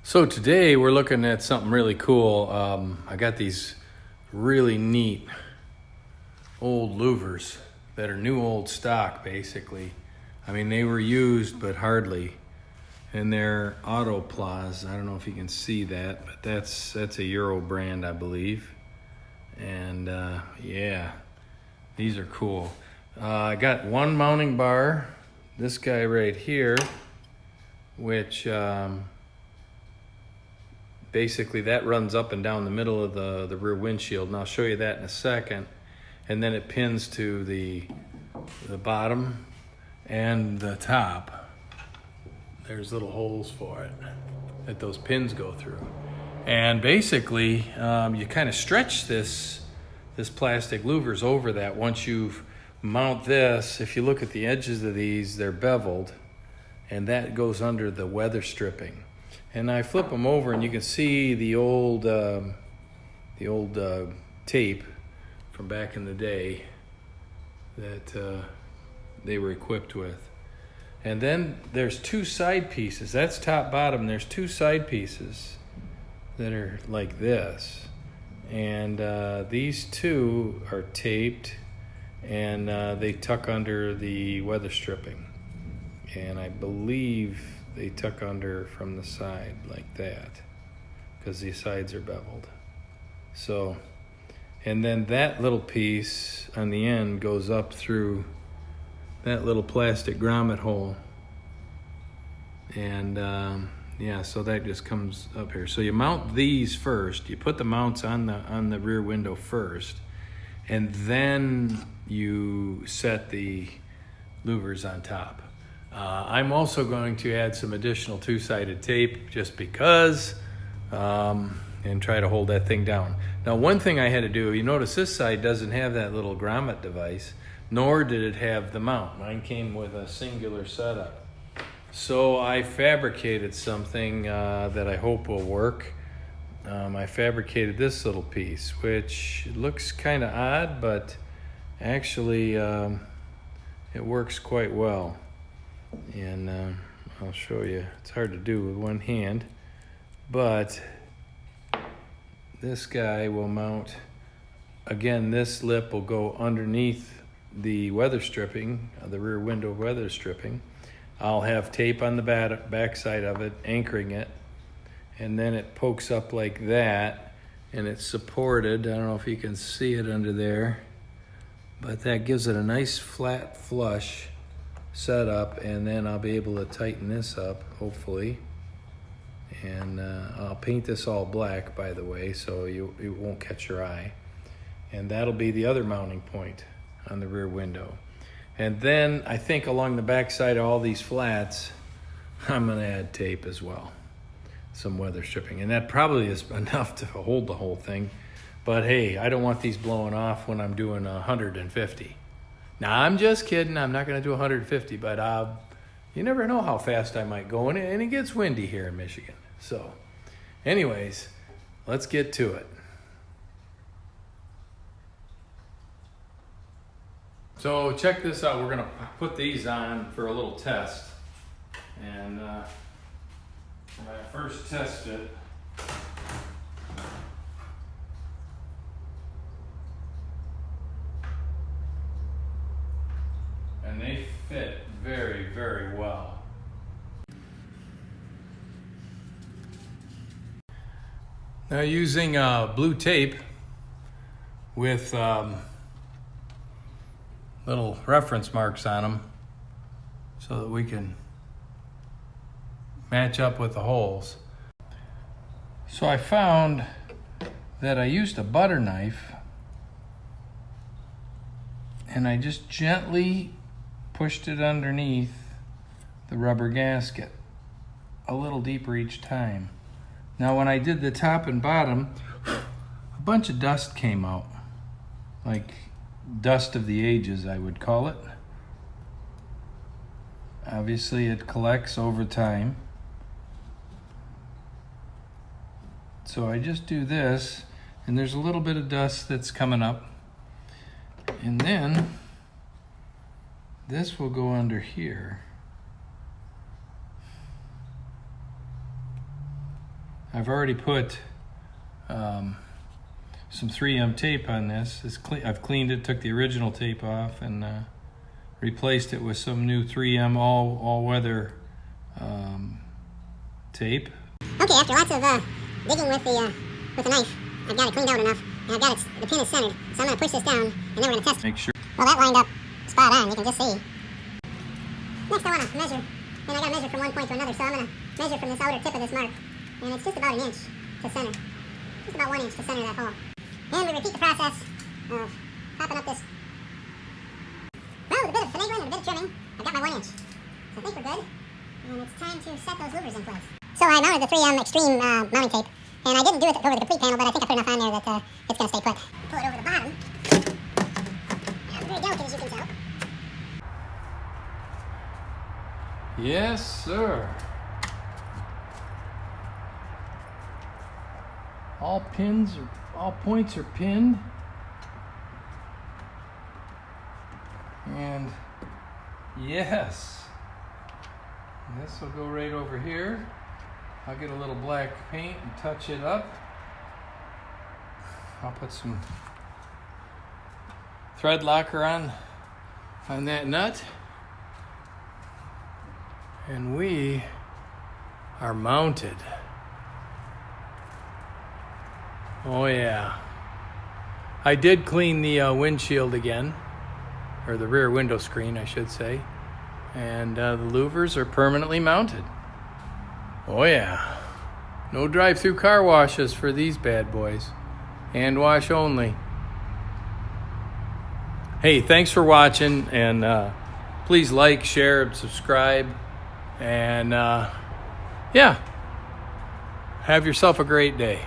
So today we're looking at something really cool. I got these really neat old louvers that are new old stock basically. I mean, they were used but hardly. And they're Autoplaz. I don't know if you can see that, but that's a Euro brand, I believe. And yeah, these are cool. I got one mounting bar, this guy right here, which basically that runs up and down the middle of the rear windshield, and I'll show you that in a second. And then it pins to the bottom and the top. There's little holes for it that those pins go through. And basically, you kind of stretch this plastic louvers over that. Once you mount this, if you look at the edges of these, they're beveled, and that goes under the weather stripping. And I flip them over, and you can see the old tape from back in the day that they were equipped with. And then there's two side pieces. That's top bottom. There's two side pieces that are like this. And these two are taped, and they tuck under the weather stripping. And I believe they tuck under from the side like that because the sides are beveled. So, and then that little piece on the end goes up through that little plastic grommet hole. And yeah, so that just comes up here. So you mount these first. You put the mounts on the rear window first, and then you set the louvers on top. I'm also going to add some additional two-sided tape just because, and try to hold that thing down. Now, one thing I had to do, you notice this side doesn't have that little grommet device, nor did it have the mount. Mine came with a singular setup. So I fabricated something that I hope will work. I fabricated this little piece, which looks kind of odd, but actually it works quite well. And I'll show you. It's hard to do with one hand, but this guy will mount. Again, this lip will go underneath the weather stripping, the rear window weather stripping. I'll have tape on the back side of it, anchoring it, and then it pokes up like that, and it's supported. I don't know if you can see it under there, but that gives it a nice flat flush setup, and then I'll be able to tighten this up, hopefully. And I'll paint this all black, by the way, so it won't catch your eye. And that'll be the other mounting point on the rear window. And then I think along the back side of all these flats, I'm gonna add tape as well, some weather stripping. And that probably is enough to hold the whole thing. But hey, I don't want these blowing off when I'm doing 150. Now, I'm just kidding. I'm not gonna do 150, but you never know how fast I might go. And it gets windy here in Michigan. So anyways, let's get to it. So check this out. We're gonna put these on for a little test. And when I first test it, and they fit very, very well. Now, using blue tape with little reference marks on them so that we can match up with the holes. So I found that I used a butter knife, and I just gently pushed it underneath the rubber gasket, a little deeper each time. Now, when I did the top and bottom, a bunch of dust came out, like dust of the ages, I would call it. Obviously, it collects over time. So I just do this, and there's a little bit of dust that's coming up. And then this will go under here. I've already put some 3M tape on this. I've cleaned it, took the original tape off, and replaced it with some new 3M all-weather tape. Okay, after lots of digging with the knife, I've got it cleaned out enough, and I've got it, the pin is centered, so I'm going to push this down, and then we're going to test it. Make sure. Well, that lined up spot on, you can just see. Next I want to measure, and I got to measure from one point to another, so I'm going to measure from this outer tip of this mark, and it's just about 1 inch to center. Just about 1 inch to center that hole. And we repeat the process of popping up this, well, with a bit of finagling and a bit of trimming, I've got my 1 inch. So I think we're good, and it's time to set those louvers in place. So I mounted the 3M Extreme mounting tape, and I didn't do it over the complete panel, but I think I put enough on there that it's going to stay put. Pull it over the bottom. Very delicate, as you can tell. Yes, sir. All points are pinned. And yes, this will go right over here. I'll get a little black paint and touch it up. I'll put some thread locker on that nut. And we are mounted. Oh yeah. I did clean the windshield again, or the rear window screen, I should say. And the louvers are permanently mounted. Oh yeah. No drive-through car washes for these bad boys. Hand wash only. Hey, thanks for watching, and please like, share, and subscribe. And yeah, have yourself a great day.